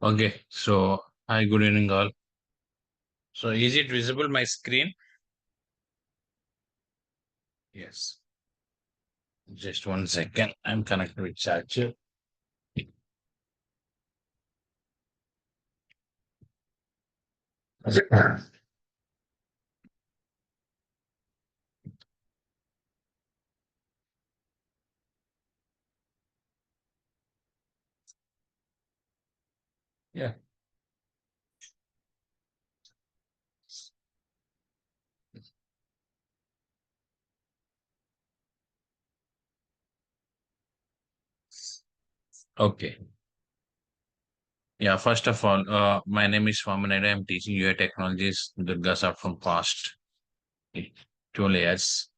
Okay, so hi, good evening all. So is it visible my screen? Yes. Just 1 second. I'm connected with charger. Yeah. Okay. Yeah, first of all, my name is Swamy Naidu. I'm teaching UI technologies, DURGASOFT from past 12 years,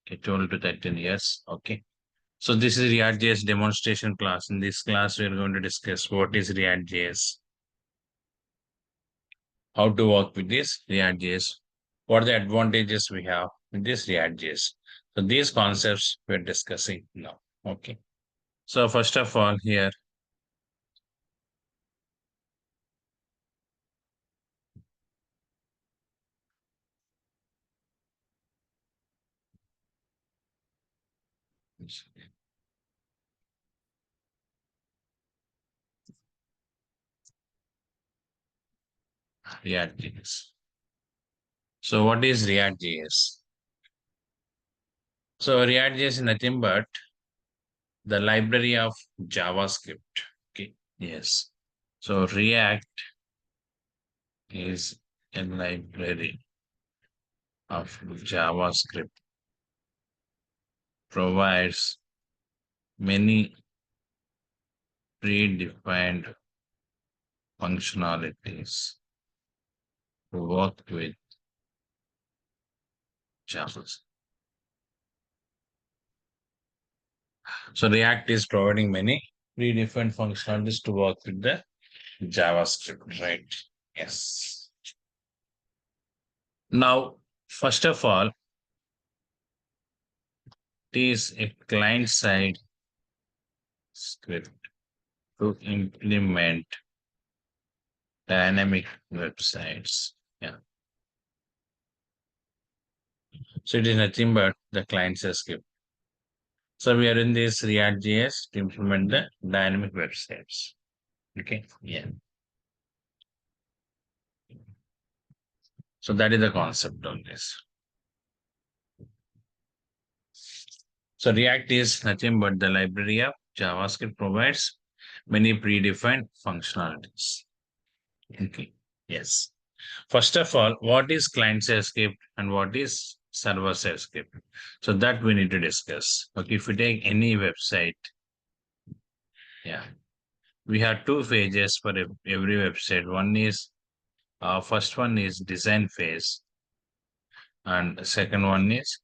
okay, 12 to 13 years. Okay. So this is react.js demonstration class. In this class, we are going to discuss what is react.js, how to work with this react.js, what are the advantages we have with this react.js. So these concepts we're discussing now. Okay. So first of all, here, react.js. So what is react.js? So react.js is nothing but the library of JavaScript. Okay. Yes. So React is a library of JavaScript, provides many predefined functionalities to work with JavaScript. So React is providing many predefined functionalities to work with the JavaScript, right? Yes. Now, first of all, it is a client-side script to implement dynamic websites. Yeah. So it is nothing but the client-side script. So we are in this React.js to implement the dynamic websites. Okay. Yeah. So that is the concept of this. So React is nothing but the library of JavaScript provides many predefined functionalities. Okay. Yes. First of all, what is client-side script and what is server-side script? So that we need to discuss. Okay. If we take any website, yeah, we have two phases for every website. One is first one is design phase, and the second one is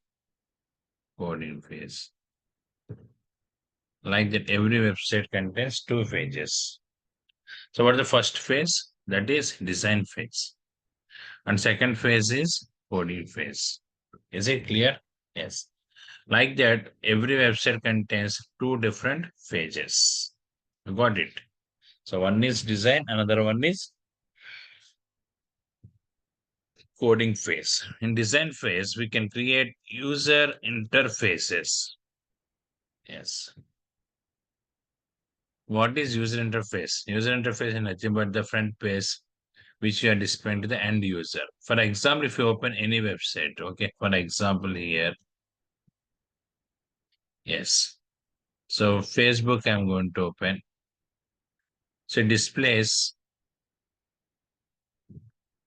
coding phase. Like that, every website contains two phases. So what is the first phase? That is design phase. And second phase is coding phase. Is it clear? Yes. Like that, every website contains two different phases. You got it? So one is design, another one is coding phase. In design phase, we can create user interfaces. Yes. What is user interface? User interface is nothing but the front page which you are displaying to the end user. For example, if you open any website, okay, for example, here, yes. So Facebook, I'm going to open. So it displays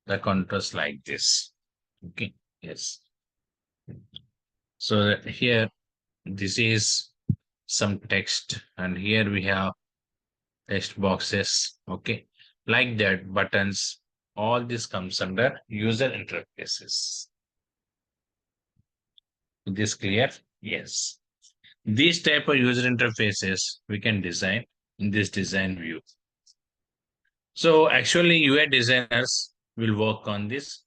the contrast like this. Okay, yes. So here, this is some text, and here we have text boxes. Okay, like that, buttons. All this comes under user interfaces. Is this clear? Yes. These type of user interfaces we can design in this design view. So actually UI designers will work on this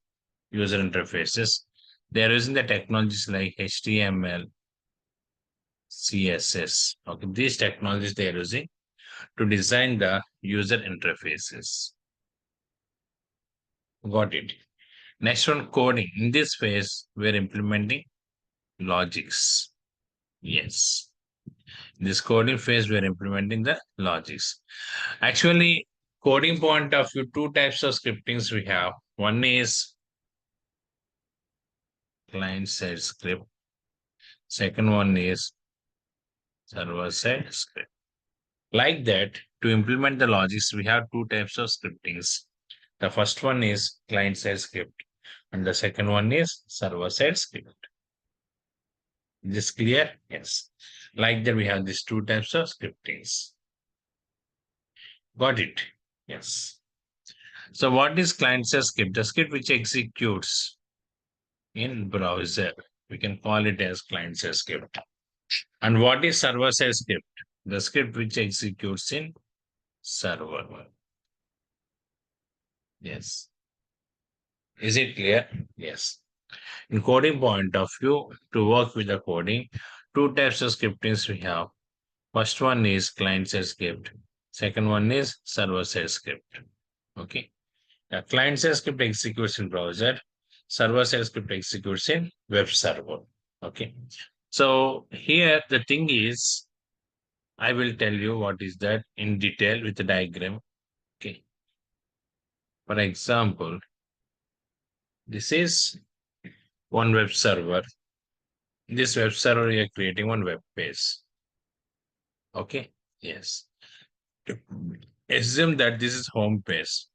user interfaces. They are using the technologies like HTML, CSS. Okay, these technologies they are using to design the user interfaces. Got it. Next one, coding. In this phase, we're implementing logics. Yes. In this coding phase, we're implementing the logics. Actually, coding point of view, two types of scriptings we have. One is client-side script. Second one is server-side script. Like that, to implement the logics, we have two types of scriptings. The first one is client-side script, and the second one is server-side script. Is this clear? Yes. Like that, we have these two types of scriptings. Got it? Yes. So what is client-side script? The script which executes in browser. We can call it as client-side script. And what is server-side script? The script which executes in server. Yes. Is it clear? Yes. In coding point of view, to work with the coding, two types of scriptings we have. First one is client-side script. Second one is server-side script. Okay. The client-side script executes in browser. Server-side script executes in web server. Okay. So here the thing is, I will tell you what is that in detail with the diagram. Okay. For example, this is one web server. This web server, we are creating one web page. Okay. Yes. Assume that this is home page.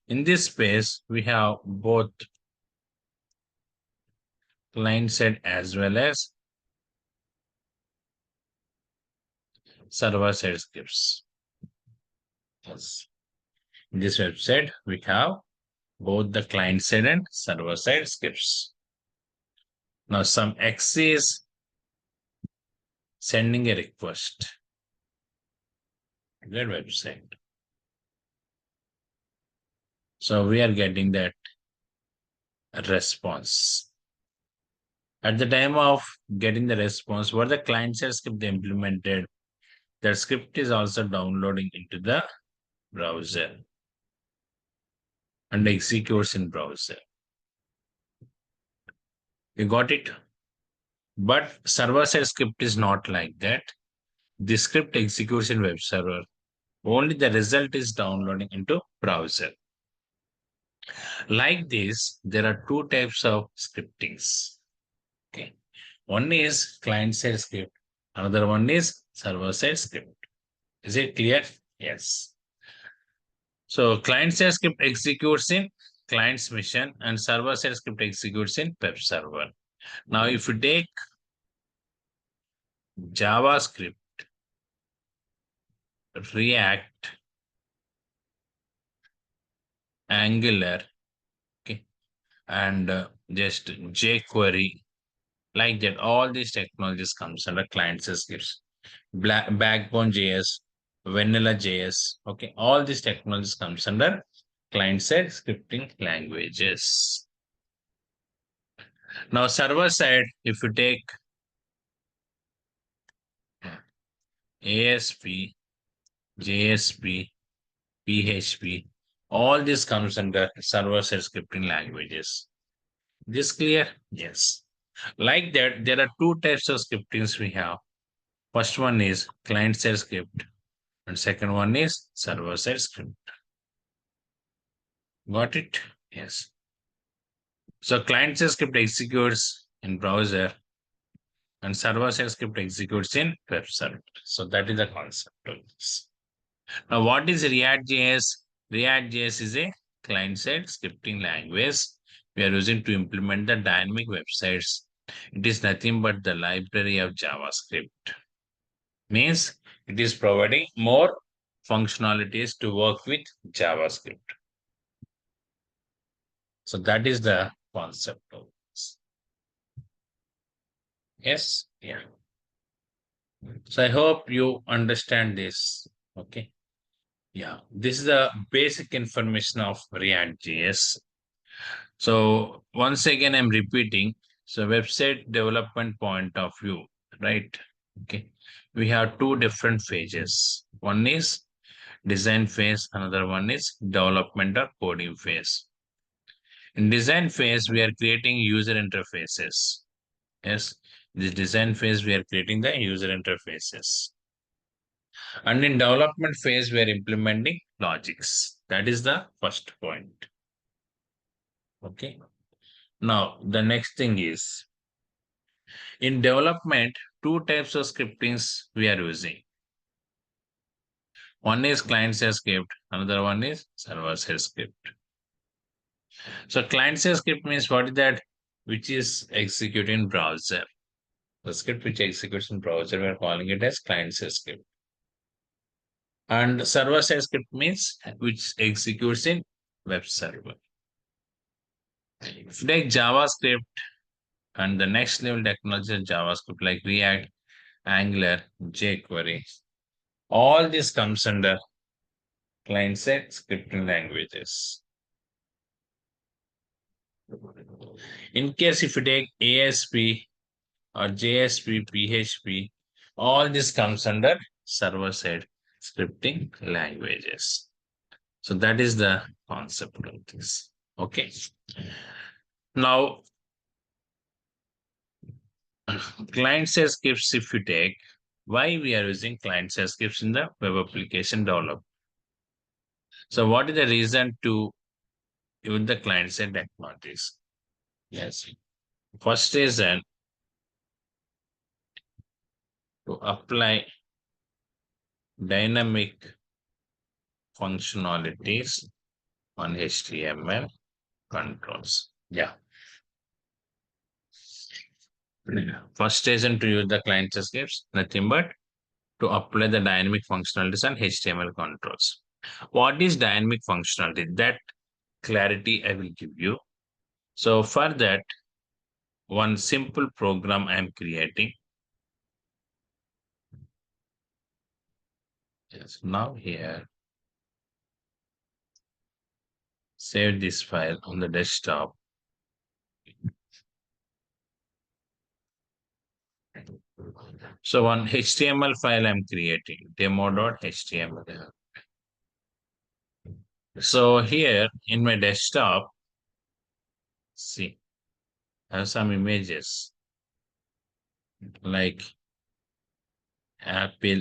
In this page, we have both client side as well as server side scripts. Yes. In this website, we have both the client side and server side scripts. Now, some X is sending a request to their website. So we are getting that response. At the time of getting the response, what the client side script they implemented, that script is also downloading into the browser and executes in browser. You got it? But server-side script is not like that. The script executes in web server. Only the result is downloading into browser. Like this, there are two types of scriptings. Okay. One is client-side script. Another one is server-side script. Is it clear? Yes. So client-side script executes in client's machine and server-side script executes in web server. Now, if you take JavaScript, React, Angular, okay, and just jQuery, like that, all these technologies comes under client-side scripts. Backbone JS, Vanilla JS, okay, all these technologies comes under client-side scripting languages. Now, server side, if you take ASP, JSP, PHP, all this comes under server-side scripting languages. This clear? Yes. Like that, there are two types of scriptings we have. First one is client-side script, and second one is server-side script. Got it? Yes. So client-side script executes in browser, and server-side script executes in web server. So that is the concept of this. Now, what is REACT.js? REACT.js is a client-side scripting language we are using to implement the dynamic websites. It is nothing but the library of JavaScript. Means it is providing more functionalities to work with JavaScript. So that is the concept of this. Yes, yeah. So I hope you understand this. Okay. Yeah, this is the basic information of REACT.js. So once again, I'm repeating. So website development point of view, right? Okay. we have two different phases. One is design phase, another one is development or coding phase. In design phase, we are creating user interfaces. Yes, this design phase, we are creating the user interfaces. And in development phase, we are implementing logics. That is the first point. Okay. Now, the next thing is in development, two types of scriptings we are using. One is client-side script, another one is server-side script. So client-side script means what is that? Which is executed in browser. The script which executes in browser, we are calling it as client-side script. And server-side script means which executes in web server. If you take JavaScript and the next level technology is JavaScript like React, Angular, jQuery, all this comes under client-side scripting languages. In case if you take ASP or JSP, PHP, all this comes under server-side scripting languages. So that is the concept of this. Okay. Now, client-side scripts, if you take, why we are using client-side scripts in the web application development? So what is the reason to use the client-side technologies? Yes. First reason to apply dynamic functionalities on HTML controls. Yeah. First reason to use the client scripts, nothing but to apply the dynamic functionalities on HTML controls. What is dynamic functionality? That clarity I will give you. So for that, one simple program I am creating. Yes, now here, save this file on the desktop. So one HTML file I'm creating, demo.html. So here in my desktop, see, I have some images like apple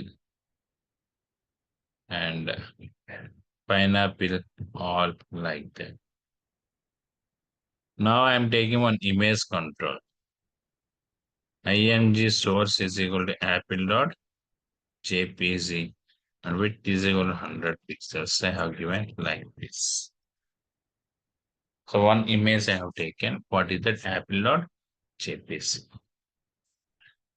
and pineapple, all like that. Now I'm taking one image control. img source is equal to apple.jpg and width is equal to 100 pixels. I have given like this. So one image I have taken. What is that? Apple.jpg.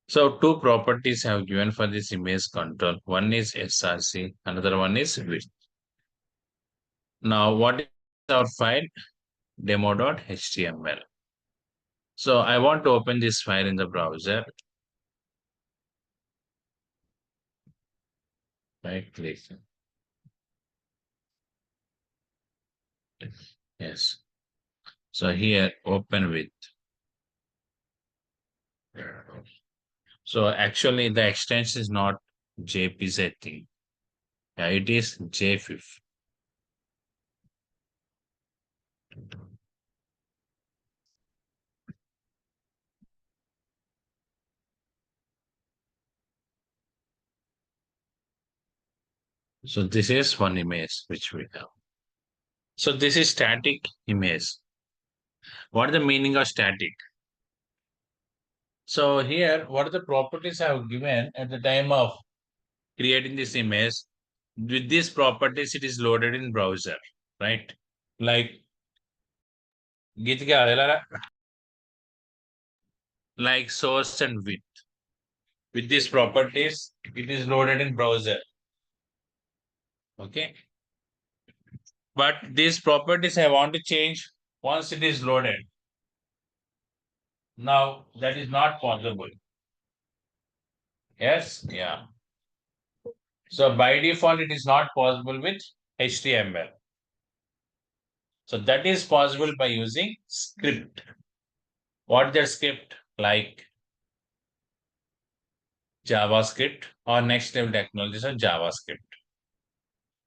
So two properties I have given for this image control. One is src, another one is width. Now what is our file? Demo.html. So I want to open this file in the browser. Right click. Yes. So here open with. So actually the extension is not JPZ thing. Yeah, it is JFIF. So this is one image which we have. So this is static image. What is the meaning of static? So here, what are the properties I have given at the time of creating this image? With these properties, it is loaded in browser, right? Like like source and width. With these properties, it is loaded in browser. Okay. But these properties I want to change once it is loaded. Now that is not possible. Yes, yeah. So by default, it is not possible with HTML. So that is possible by using script. What the script? Like JavaScript or next level technologies are JavaScript.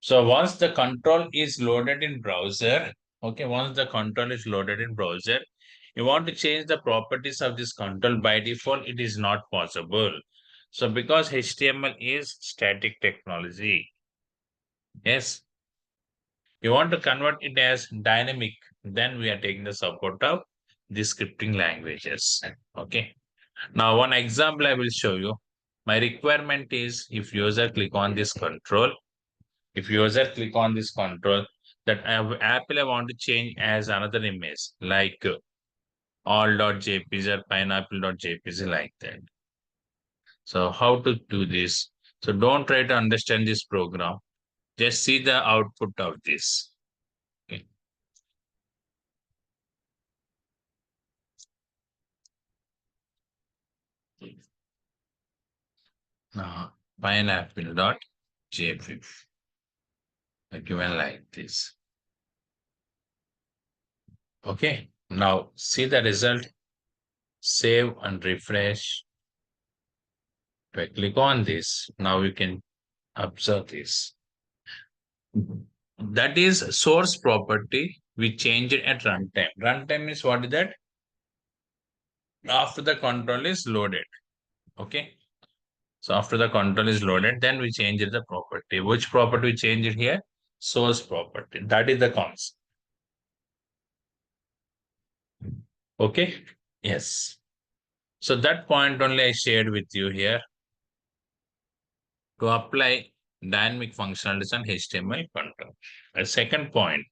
So once the control is loaded in browser, okay, once the control is loaded in browser, you want to change the properties of this control by default, it is not possible. So because HTML is static technology, yes, you want to convert it as dynamic, then we are taking the support of the scripting languages. Okay. Now one example I will show you. My requirement is if user click on this control, that Apple I want to change as another image like all.jpg or pineapple.jpg like that. So how to do this? So don't try to understand this program. Just see the output of this. Okay. Now pineapple.jpg given like this. Okay. Now see the result. Save and refresh. If I click on this, now you can observe this. That is source property. We change it at runtime. Runtime is what is that? After the control is loaded. Okay. So after the control is loaded, then we change it the property. Which property we change it here? Source property. That is the concept. Okay. Yes. So that point only I shared with you here to apply dynamic functionalities on HTML control. A second point,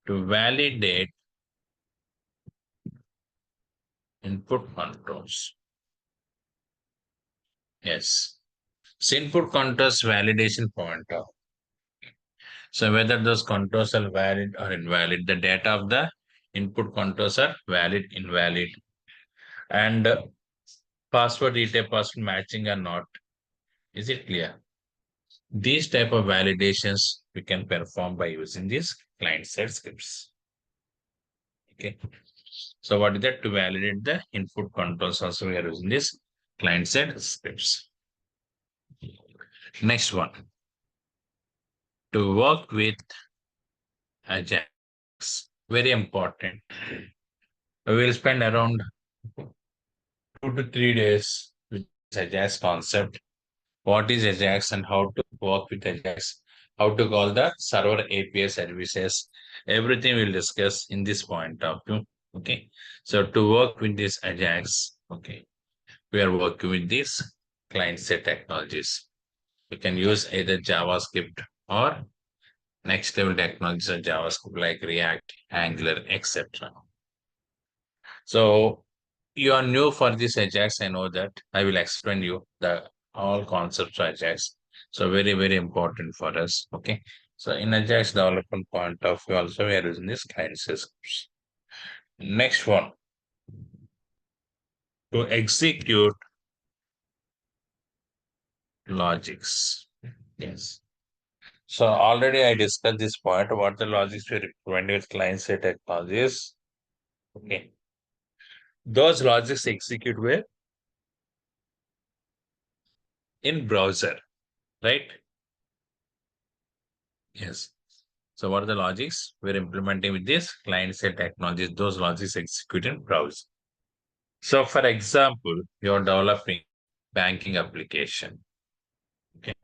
to validate input controls. Yes. So input controls validation pointer. So whether those controls are valid or invalid, the data of the input controls are valid, invalid, and password detail password matching or not. Is it clear? These type of validations we can perform by using these client-side scripts. Okay. So what is that? To validate the input controls also we are using this client-side scripts. Next one. To work with Ajax. Very important. We will spend around 2 to 3 days with Ajax concept. What is Ajax and how to work with Ajax? How to call the server API services? Everything we'll discuss in this point of view. Okay. So to work with this Ajax, okay, we are working with these client-side technologies. We can use either JavaScript or next level technologies of JavaScript like React, Angular, etc. So you are new for this Ajax. I know that. I will explain you the all concepts of Ajax. So very, very important for us. Okay. So in Ajax development point of view, also we are using this client systems. Next one. To execute logics. Yes. So already I discussed this point what the logics we recommend with client-side technologies. Okay. Those logics execute where? In browser, right? Yes. So what are the logics we're implementing with this client-side technologies? Those logics execute in browser. So for example, you're developing banking application. Okay.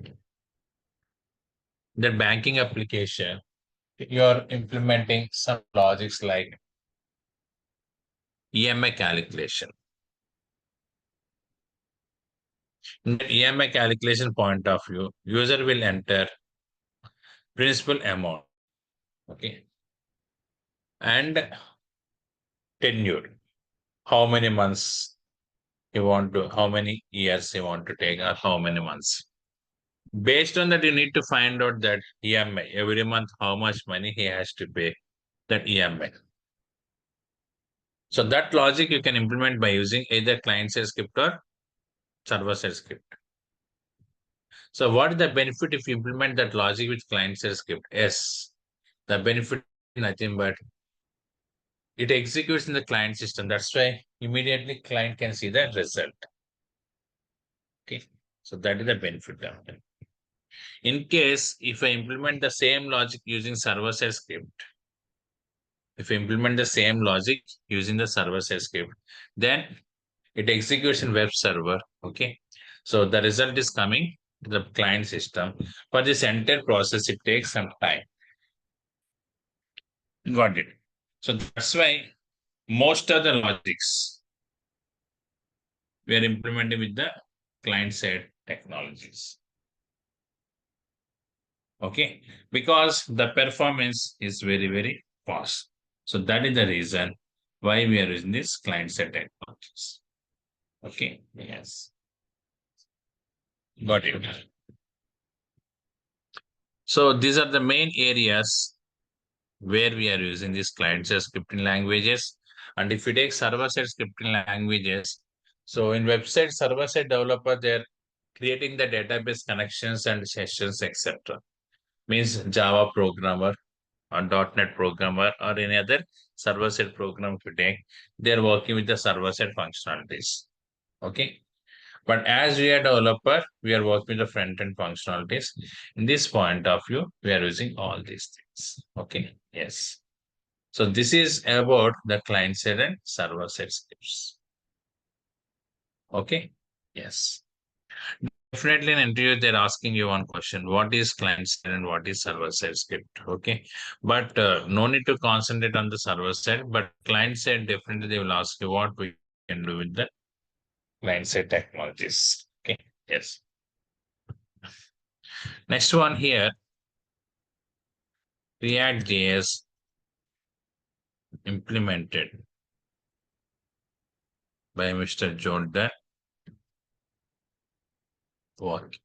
The banking application, you're implementing some logics like EMI calculation. In the EMI calculation point of view, user will enter principal amount. Okay. And tenure. How many months you want to, how many years you want to take, or how many months. Based on that, you need to find out that EMI every month, how much money he has to pay that EMI. So that logic you can implement by using either client-side script or server-side script. So what is the benefit if you implement that logic with client-side script? Yes, the benefit is nothing but it executes in the client system. That's why immediately client can see the result. Okay, so that is the benefit of it. In case if I implement the same logic using server-side script, if I implement the same logic using the server-side script, then it executes in web server. Okay, so the result is coming to the client system. For this entire process, it takes some time. Got it. So that's why most of the logics we are implementing with the client side technologies. Okay, because the performance is very, very fast. So that is the reason why we are using this client side technologies. Okay, yes, got it. So these are the main areas where we are using these client-side scripting languages. And if you take server-side scripting languages, so in website, server-side developer, they're creating the database connections and sessions, etc. Means Java programmer or .NET programmer or any other server-side program if you take, they're working with the server-side functionalities. Okay. But as we are developer, we are working with the front-end functionalities. In this point of view, we are using all these things. Okay. Yes. So this is about the client side and server side scripts. Okay. Yes. Definitely in interview, they're asking you one question. What is client side and what is server side script? Okay. But no need to concentrate on the server side, but client side, definitely they will ask you what we can do with the client side technologies. Okay. Yes. Next one here, REACT.js implemented by Mr. Jordan. What?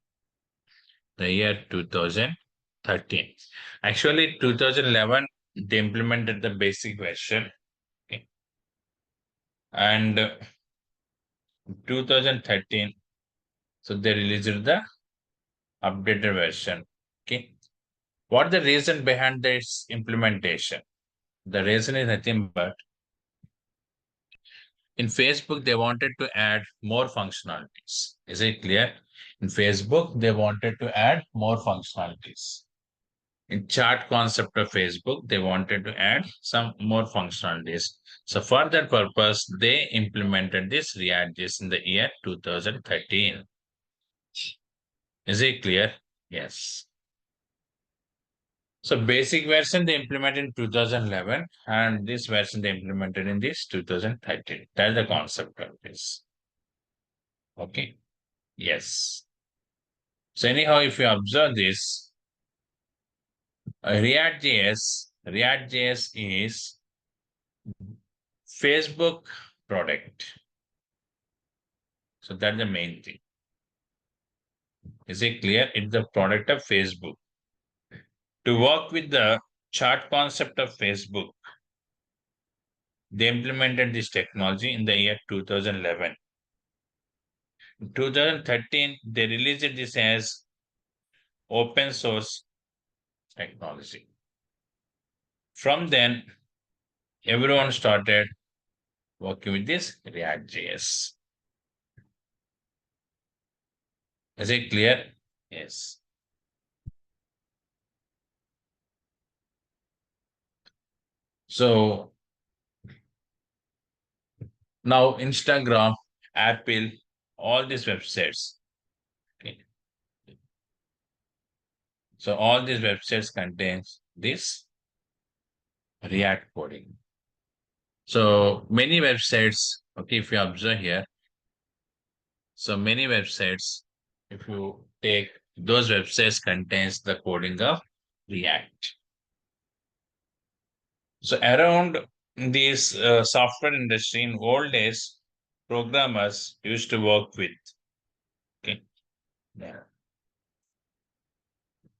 The year 2013. Actually, 2011, they implemented the basic version. Okay. And 2013, so they released the updated version. Okay. What the reason behind this implementation? The reason is nothing but in Facebook, they wanted to add more functionalities. Is it clear? In Facebook, they wanted to add more functionalities. In chat concept of Facebook, they wanted to add some more functionalities. So for that purpose, they implemented this REACTJS in the year 2013. Is it clear? Yes. So basic version they implemented in 2011 and this version they implemented in this 2013. That's the concept of this. Okay. Yes. So anyhow, if you observe this, REACTJS is Facebook product. So that's the main thing. Is it clear? It's the product of Facebook. To work with the chart concept of Facebook, they implemented this technology in the year 2011. In 2013, they released this as open source technology. From then, everyone started working with this REACT.js. Is it clear? Yes. So now Instagram, Apple, all these websites. Okay. So all these websites contains this React coding. So many websites, okay, if you observe here, so many websites, if you take those websites contains the coding of React. So around this software industry in old days, programmers used to work with okay, yeah,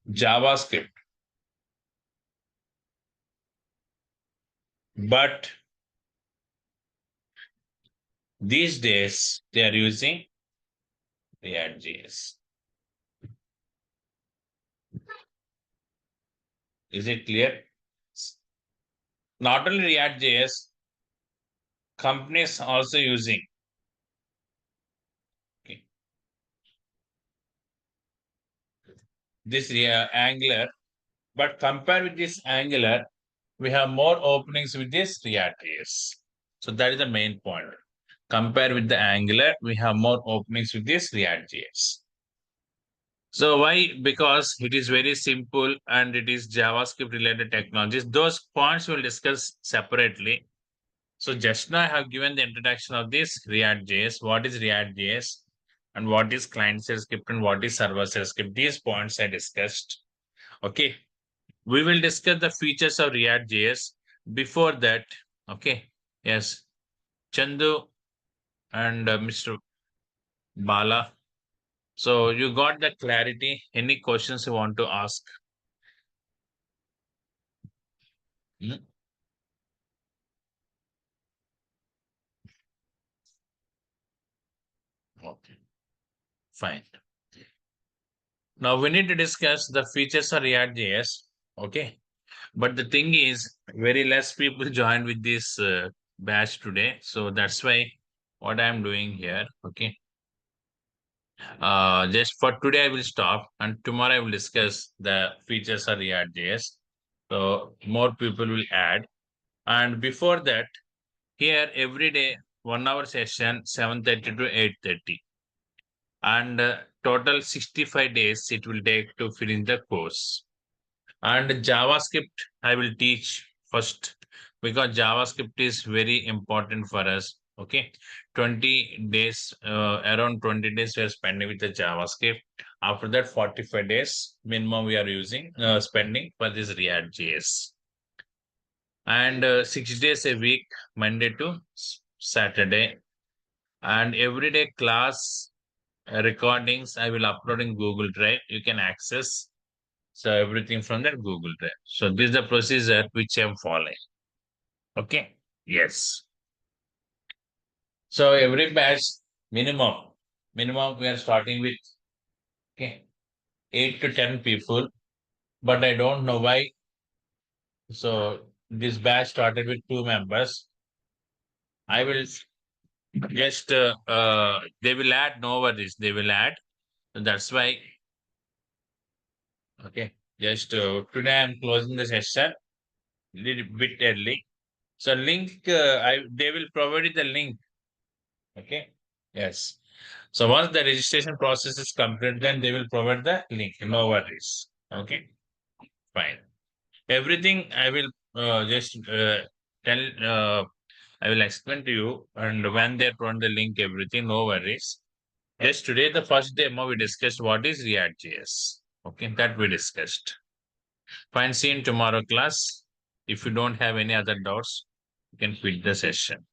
JavaScript, but these days they are using React.js. Is it clear? Not only React.js, companies also using. Okay. this Angular, but compared with this Angular, we have more openings with this react.js. So that is the main point. Compared with the Angular, we have more openings with this react.js. So why? Because it is very simple and it is JavaScript related technologies. Those points we'll discuss separately. So just now I have given the introduction of this React.js. What is React.js and what is client-side script and what is server-side script? These points I discussed. Okay. We will discuss the features of React.js. Before that, okay. Yes. Chandu and Mr. Bala. So you got the clarity. Any questions you want to ask? Hmm? Okay. Fine. Now we need to discuss the features of React.js. Okay. But the thing is, very less people joined with this batch today. So that's why what I'm doing here. Okay. Just for today, I will stop and tomorrow I will discuss the features of React.js. So more people will add. And before that, here every day, 1 hour session, 7:30 to 8:30. And total 65 days it will take to finish the course. And JavaScript, I will teach first because JavaScript is very important for us. Okay. 20 days, around 20 days we are spending with the JavaScript. After that, 45 days minimum we are using, spending for this React.js. And 6 days a week, Monday to Saturday. And everyday class recordings I will upload in Google Drive. You can access so everything from that Google Drive. So this is the procedure which I'm following. Okay. Yes. So every batch minimum we are starting with, okay, 8 to 10 people, but I don't know why. So this batch started with 2 members. I will just they will add, no worries, they will add. So that's why. Okay. Just today I'm closing the session little bit early. So link, they will provide the link. Okay. Yes. So once the registration process is complete, then they will provide the link. No worries. Okay. Fine. Everything I will just tell. I will explain to you, and when they provide the link, everything. No worries. Yes. Today, the first demo we discussed what is React.js. Okay, that we discussed. Fine. See you in tomorrow class. If you don't have any other doubts, you can quit the session.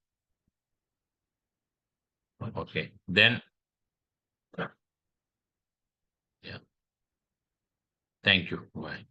Okay. Then, yeah. Thank you. Bye.